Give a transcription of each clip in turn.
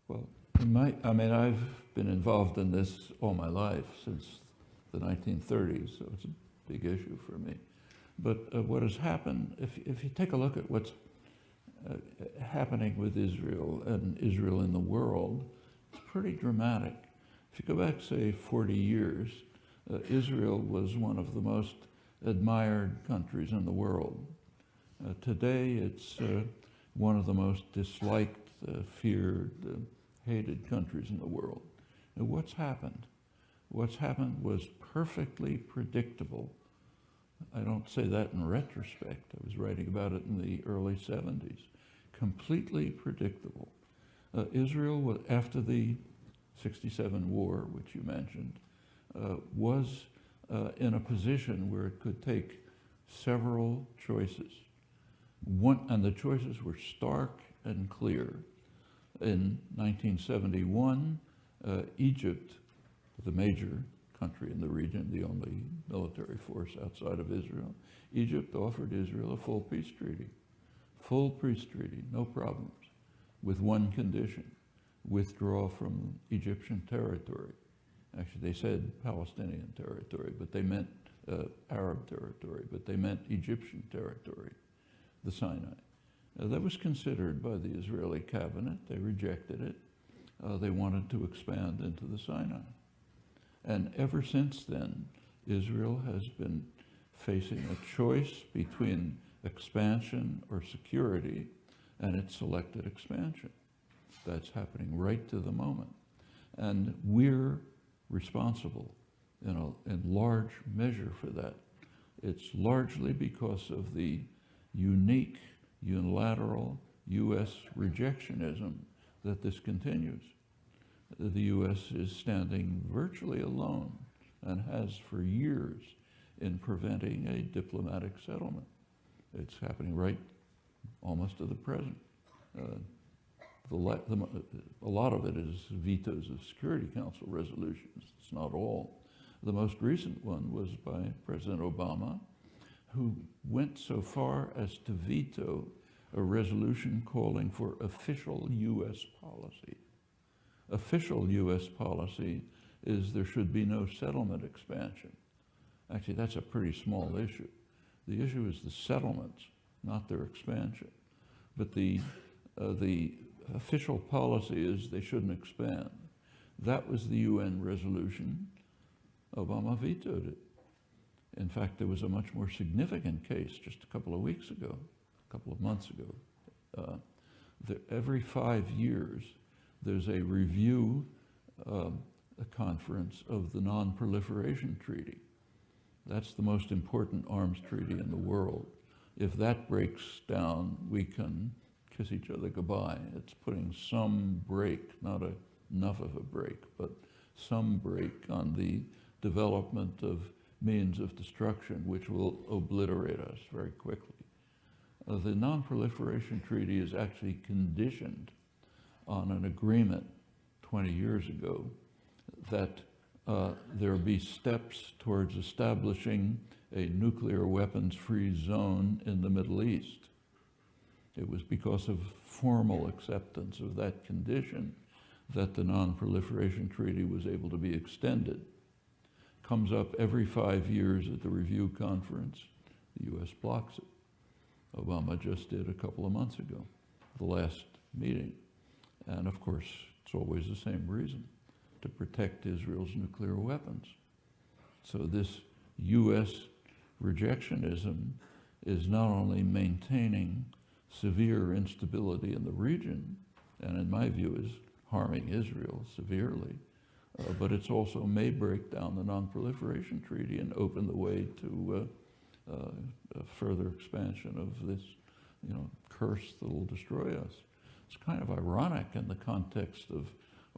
Well, I mean, I've been involved in this all my life since the 1930s, so it's a big issue for me. But what has happened, if you take a look at what's happening with Israel and Israel in the world, it's pretty dramatic. If you go back, say, 40 years, Israel was one of the most admired countries in the world. Today, it's one of the most disliked, feared, hated countries in the world. And what's happened? What's happened was perfectly predictable. I don't say that in retrospect. I was writing about it in the early 70s. Completely predictable. Israel, after the '67 war, which you mentioned, was in a position where it could take several choices. And the choices were stark and clear. In 1971, Egypt, the major country in the region, the only military force outside of Israel, Egypt offered Israel a full peace treaty. Full peace treaty, no problems, with one condition: withdraw from Egyptian territory. Actually, they said Palestinian territory, but they meant Arab territory, but they meant Egyptian territory, the Sinai. That was considered by the Israeli cabinet. They rejected it. They wanted to expand into the Sinai. And ever since then, Israel has been facing a choice between expansion or security, and it selected expansion. That's happening right to the moment. And we're responsible in large measure for that. It's largely because of the unique, unilateral U.S. rejectionism that this continues. The U.S. is standing virtually alone and has for years in preventing a diplomatic settlement. It's happening right almost to the present. A lot of it is vetoes of Security Council resolutions. It's not all. The most recent one was by President Obama, who went so far as to veto a resolution calling for official U.S. policy. Official U.S. policy is there should be no settlement expansion. Actually, that's a pretty small issue. The issue is the settlements, not their expansion. But the official policy is they shouldn't expand. That was the UN resolution. Obama vetoed it. In fact, there was a much more significant case just a couple of weeks ago, a couple of months ago. Every 5 years, there's a review a conference of the Non-Proliferation Treaty. That's the most important arms treaty in the world. If that breaks down, we can kiss each other goodbye. It's putting some brake, not enough of a brake, but some brake on the development of means of destruction which will obliterate us very quickly. The Non-Proliferation Treaty is actually conditioned on an agreement 20 years ago that there be steps towards establishing a nuclear weapons-free zone in the Middle East. It was because of formal acceptance of that condition that the Non-Proliferation Treaty was able to be extended. Comes up every 5 years at the review conference. The U.S. blocks it. Obama just did a couple of months ago, the last meeting. And of course, it's always the same reason: to protect Israel's nuclear weapons. So this U.S. rejectionism is not only maintaining severe instability in the region, and in my view is harming Israel severely, but it's also may break down the Non-Proliferation Treaty and open the way to a further expansion of this, curse that will destroy us. It's kind of ironic in the context of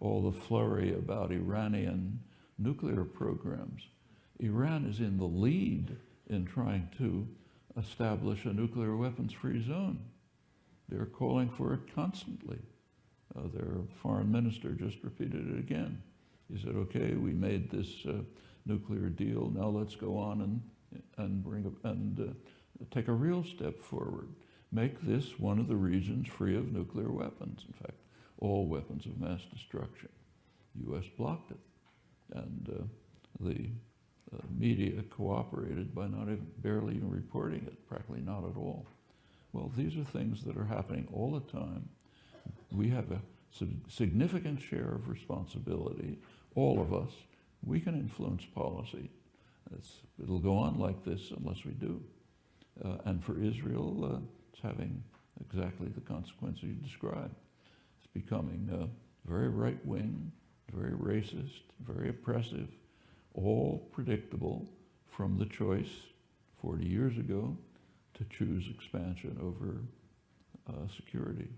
all the flurry about Iranian nuclear programs. Iran is in the lead in trying to establish a nuclear weapons-free zone. They're calling for it constantly. Their foreign minister just repeated it again. He said, okay, we made this nuclear deal, now let's go on and take a real step forward. Make this one of the regions free of nuclear weapons. In fact, all weapons of mass destruction. The U.S. blocked it, and the media cooperated by barely even reporting it, practically not at all. Well, these are things that are happening all the time. We have a significant share of responsibility, all of us. We can influence policy. It'll go on like this unless we do. And for Israel, it's having exactly the consequences you described. It's becoming very right-wing, very racist, very oppressive, all predictable from the choice 40 years ago to choose expansion over security.